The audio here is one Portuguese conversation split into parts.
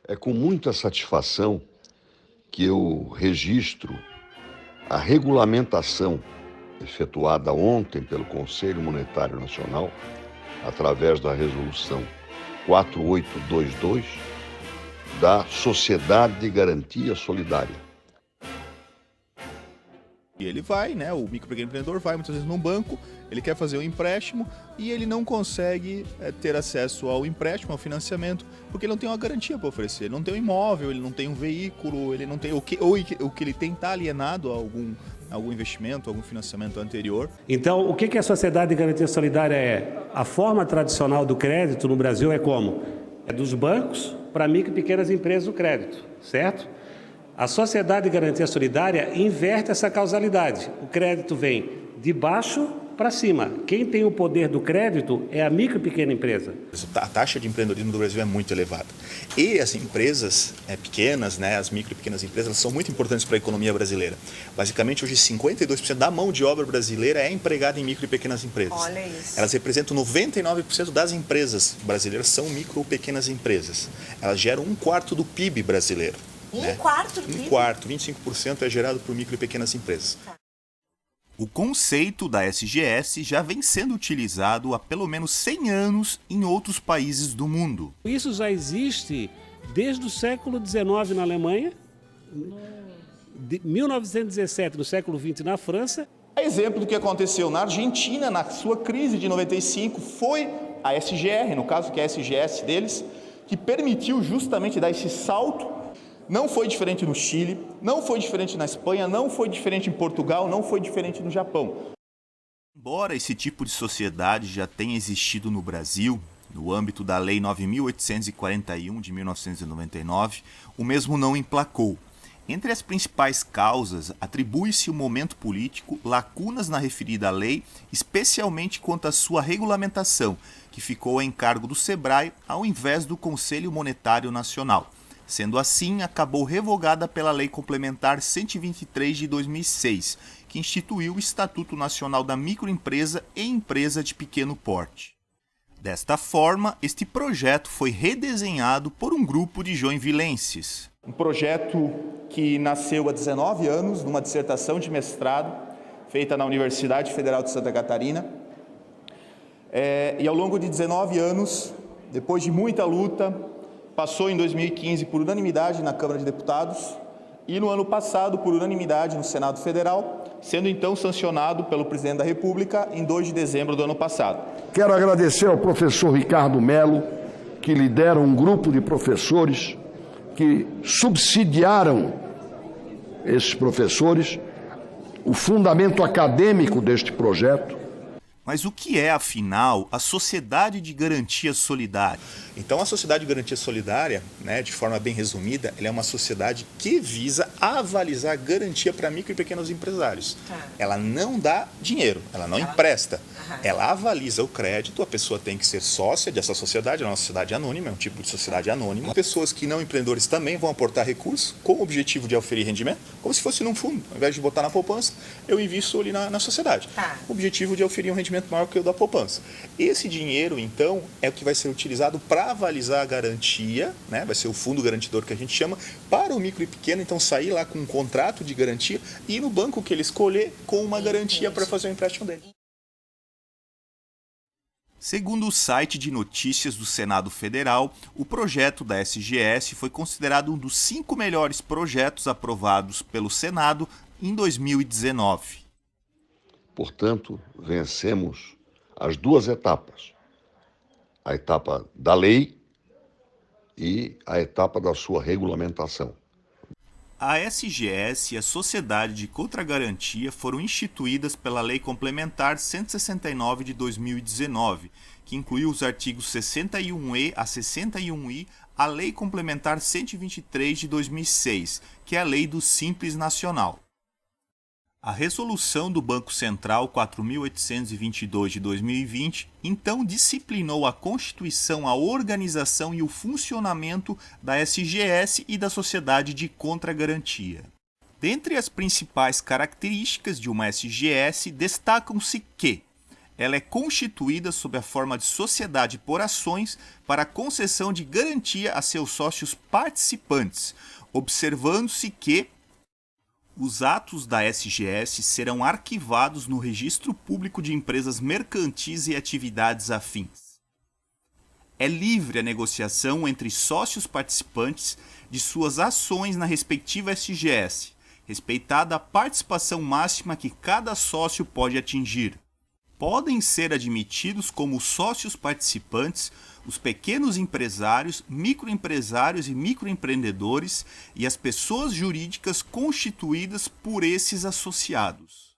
É com muita satisfação que eu registro a regulamentação efetuada ontem pelo Conselho Monetário Nacional, através da Resolução 4822, da Sociedade de Garantia Solidária. E ele vai, né, o micro e pequeno empreendedor vai muitas vezes num banco, ele quer fazer um empréstimo e ele não consegue ter acesso ao empréstimo, ao financiamento, porque ele não tem uma garantia para oferecer. Ele não tem um imóvel, ele não tem um veículo, ele não tem o que ele tem está alienado a algum investimento, algum financiamento anterior. Então, o que a Sociedade de Garantia Solidária é? A forma tradicional do crédito no Brasil é como? É dos bancos para micro e pequenas empresas o crédito, certo? A Sociedade de Garantia Solidária inverte essa causalidade. O crédito vem de baixo para cima. Quem tem o poder do crédito é a micro e pequena empresa. A taxa de empreendedorismo do Brasil é muito elevada. E as empresas pequenas, né, as micro e pequenas empresas, elas são muito importantes para a economia brasileira. Basicamente, hoje 52% da mão de obra brasileira é empregada em micro e pequenas empresas. Olha isso. Elas representam 99% das empresas brasileiras, são micro ou pequenas empresas. Elas geram 1/4 do PIB brasileiro. Um quarto do PIB? 1/4, 25% é gerado por micro e pequenas empresas. O conceito da SGS já vem sendo utilizado há pelo menos 100 anos em outros países do mundo. Isso já existe desde o século XIX na Alemanha, de 1917 no século XX na França. Exemplo do que aconteceu na Argentina, na sua crise de 95, foi a SGR, no caso que é a SGS deles, que permitiu justamente dar esse salto. Não foi diferente no Chile, não foi diferente na Espanha, não foi diferente em Portugal, não foi diferente no Japão. Embora esse tipo de sociedade já tenha existido no Brasil, no âmbito da Lei 9.841 de 1999, o mesmo não emplacou. Entre as principais causas, atribui-se o momento político, lacunas na referida lei, especialmente quanto à sua regulamentação, que ficou a encargo do SEBRAE ao invés do Conselho Monetário Nacional. Sendo assim, acabou revogada pela Lei Complementar 123 de 2006, que instituiu o Estatuto Nacional da Microempresa e Empresa de Pequeno Porte. Desta forma, este projeto foi redesenhado por um grupo de joinvilenses. Um projeto que nasceu há 19 anos, numa dissertação de mestrado, feita na Universidade Federal de Santa Catarina. E ao longo de 19 anos, depois de muita luta, passou em 2015 por unanimidade na Câmara de Deputados e no ano passado por unanimidade no Senado Federal, sendo então sancionado pelo Presidente da República em 2 de dezembro do ano passado. Quero agradecer ao professor Ricardo Melo, que lidera um grupo de professores que subsidiaram esses professores, o fundamento acadêmico deste projeto. Mas o que é, afinal, a Sociedade de Garantia Solidária? Então, a Sociedade de Garantia Solidária, né, de forma bem resumida, ela é uma sociedade que visa avalizar garantia para micro e pequenos empresários. Ela não dá dinheiro, ela não empresta. Ela avaliza o crédito, a pessoa tem que ser sócia dessa sociedade, é uma sociedade anônima, é um tipo de sociedade anônima. Pessoas que não empreendedores também vão aportar recursos com o objetivo de oferir rendimento, como se fosse num fundo. Ao invés de botar na poupança, eu invisto ali na sociedade. O objetivo de oferir um rendimento maior que o da poupança. Esse dinheiro, então, é o que vai ser utilizado para avalizar a garantia, né? Vai ser o fundo garantidor que a gente chama, para o micro e pequeno, então sair lá com um contrato de garantia e ir no banco que ele escolher com uma garantia para fazer o empréstimo dele. Segundo o site de notícias do Senado Federal, o projeto da SGS foi considerado um dos 5 melhores projetos aprovados pelo Senado em 2019. Portanto, vencemos as 2 etapas. A etapa da lei e a etapa da sua regulamentação. A SGS e a Sociedade de Contragarantia foram instituídas pela Lei Complementar 169 de 2019, que incluiu os artigos 61E a 61I, a Lei Complementar 123 de 2006, que é a Lei do Simples Nacional. A resolução do Banco Central 4.822 de 2020, então disciplinou a constituição, a organização e o funcionamento da SGS e da Sociedade de Contragarantia. Dentre as principais características de uma SGS, destacam-se que Ela é constituída sob a forma de sociedade por ações para a concessão de garantia a seus sócios participantes, observando-se que os atos da SGS serão arquivados no Registro Público de Empresas Mercantis e Atividades Afins. É livre a negociação entre sócios participantes de suas ações na respectiva SGS, respeitada a participação máxima que cada sócio pode atingir. Podem ser admitidos como sócios participantes os pequenos empresários, microempresários e microempreendedores e as pessoas jurídicas constituídas por esses associados.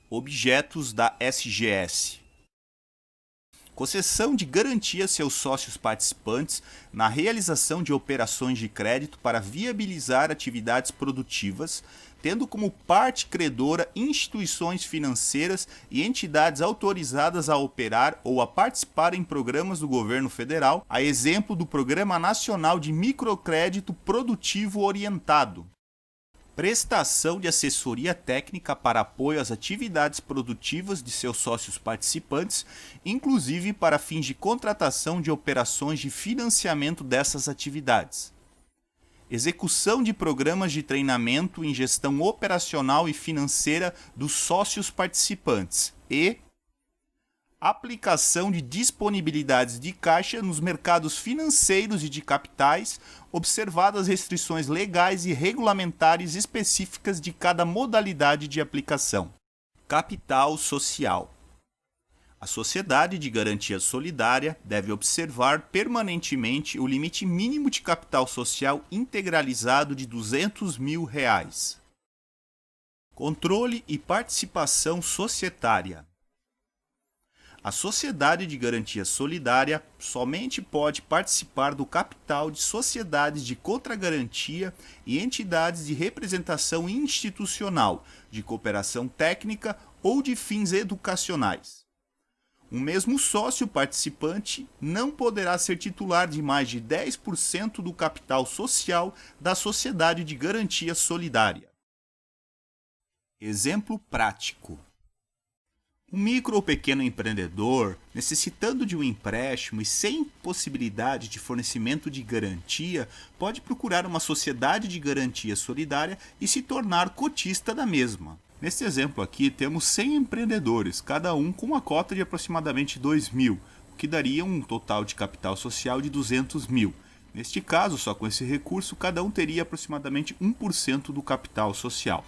Objetos da SGS: concessão de garantia a seus sócios participantes na realização de operações de crédito para viabilizar atividades produtivas, tendo como parte credora instituições financeiras e entidades autorizadas a operar ou a participar em programas do governo federal, a exemplo do Programa Nacional de Microcrédito Produtivo Orientado. Prestação de assessoria técnica para apoio às atividades produtivas de seus sócios participantes, inclusive para fins de contratação de operações de financiamento dessas atividades. Execução de programas de treinamento em gestão operacional e financeira dos sócios participantes e aplicação de disponibilidades de caixa nos mercados financeiros e de capitais, observadas restrições legais e regulamentares específicas de cada modalidade de aplicação. Capital social. A Sociedade de Garantia Solidária deve observar permanentemente o limite mínimo de capital social integralizado de R$ 200 mil. Controle e participação societária. A Sociedade de Garantia Solidária somente pode participar do capital de sociedades de contragarantia e entidades de representação institucional, de cooperação técnica ou de fins educacionais. Um mesmo sócio participante não poderá ser titular de mais de 10% do capital social da Sociedade de Garantia Solidária. Exemplo prático. Um micro ou pequeno empreendedor, necessitando de um empréstimo e sem possibilidade de fornecimento de garantia, pode procurar uma sociedade de garantia solidária e se tornar cotista da mesma. Neste exemplo aqui, temos 100 empreendedores, cada um com uma cota de aproximadamente 2 mil, o que daria um total de capital social de 200 mil. Neste caso, só com esse recurso, cada um teria aproximadamente 1% do capital social.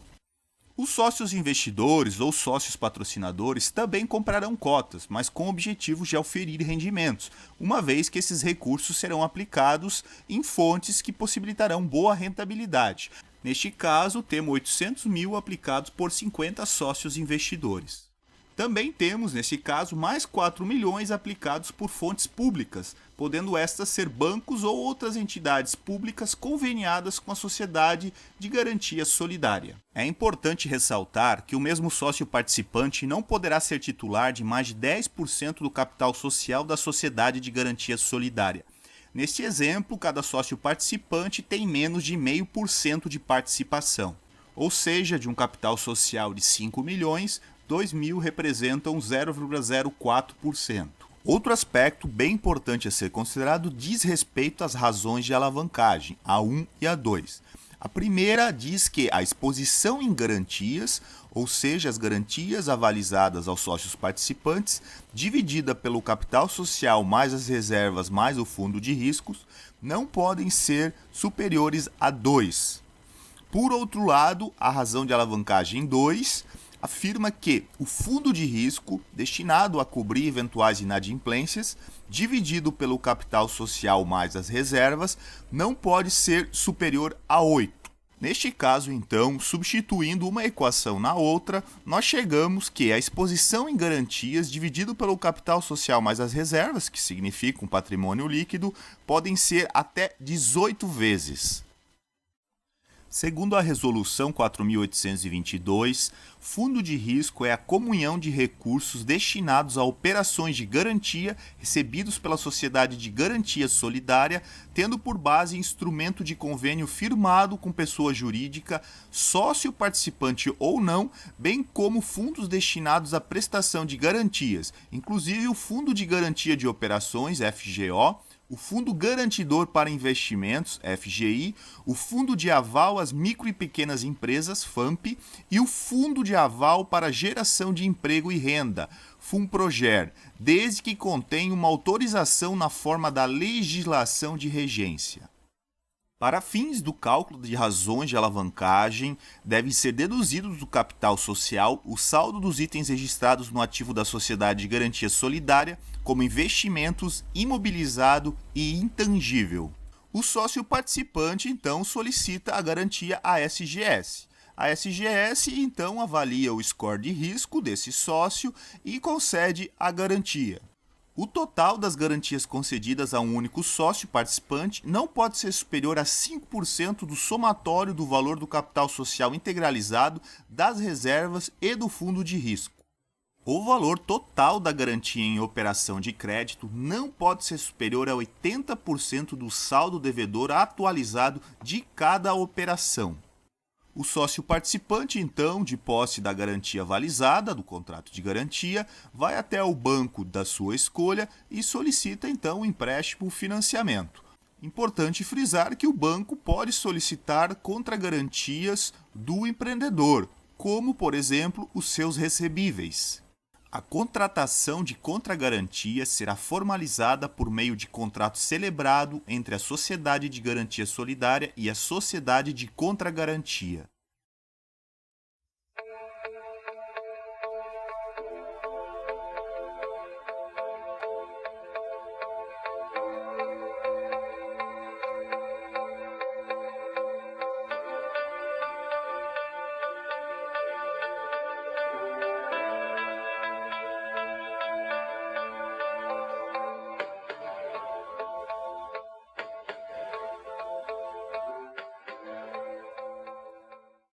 Os sócios investidores ou sócios patrocinadores também comprarão cotas, mas com o objetivo de oferir rendimentos, uma vez que esses recursos serão aplicados em fontes que possibilitarão boa rentabilidade. Neste caso, temos 800 mil aplicados por 50 sócios investidores. Também temos, nesse caso, mais 4 milhões aplicados por fontes públicas, podendo estas ser bancos ou outras entidades públicas conveniadas com a Sociedade de Garantia Solidária. É importante ressaltar que o mesmo sócio participante não poderá ser titular de mais de 10% do capital social da Sociedade de Garantia Solidária. Neste exemplo, cada sócio participante tem menos de 0,5% de participação. Ou seja, de um capital social de 5 milhões, 2 mil representam 0,04%. Outro aspecto bem importante a ser considerado diz respeito às razões de alavancagem, a 1 e a 2. A primeira diz que a exposição em garantias, ou seja, as garantias avalizadas aos sócios participantes, dividida pelo capital social mais as reservas mais o fundo de riscos, não podem ser superiores a 2. Por outro lado, a razão de alavancagem 2 afirma que o fundo de risco, destinado a cobrir eventuais inadimplências, dividido pelo capital social mais as reservas, não pode ser superior a 8. Neste caso, então, substituindo uma equação na outra, nós chegamos que a exposição em garantias dividido pelo capital social mais as reservas, que significa um patrimônio líquido, podem ser até 18 vezes. Segundo a Resolução 4.822, fundo de risco é a comunhão de recursos destinados a operações de garantia recebidos pela sociedade de garantia solidária, tendo por base instrumento de convênio firmado com pessoa jurídica, sócio participante ou não, bem como fundos destinados à prestação de garantias, inclusive o Fundo de Garantia de Operações, FGO, o Fundo Garantidor para Investimentos, FGI, o Fundo de Aval às Micro e Pequenas Empresas, FAMP, e o Fundo de Aval para Geração de Emprego e Renda, FUNPROGER, desde que contenha uma autorização na forma da legislação de regência. Para fins do cálculo de razões de alavancagem, devem ser deduzidos do capital social o saldo dos itens registrados no ativo da Sociedade de Garantia Solidária, como investimentos, imobilizado e intangível. O sócio participante, então, solicita a garantia à SGS. A SGS, então, avalia o score de risco desse sócio e concede a garantia. O total das garantias concedidas a um único sócio participante não pode ser superior a 5% do somatório do valor do capital social integralizado, das reservas e do fundo de risco. O valor total da garantia em operação de crédito não pode ser superior a 80% do saldo devedor atualizado de cada operação. O sócio participante, então, de posse da garantia avalizada do contrato de garantia, vai até o banco da sua escolha e solicita, então, o empréstimo ou financiamento. Importante frisar que o banco pode solicitar contragarantias do empreendedor, como, por exemplo, os seus recebíveis. A contratação de contragarantia será formalizada por meio de contrato celebrado entre a Sociedade de Garantia Solidária e a Sociedade de Contragarantia.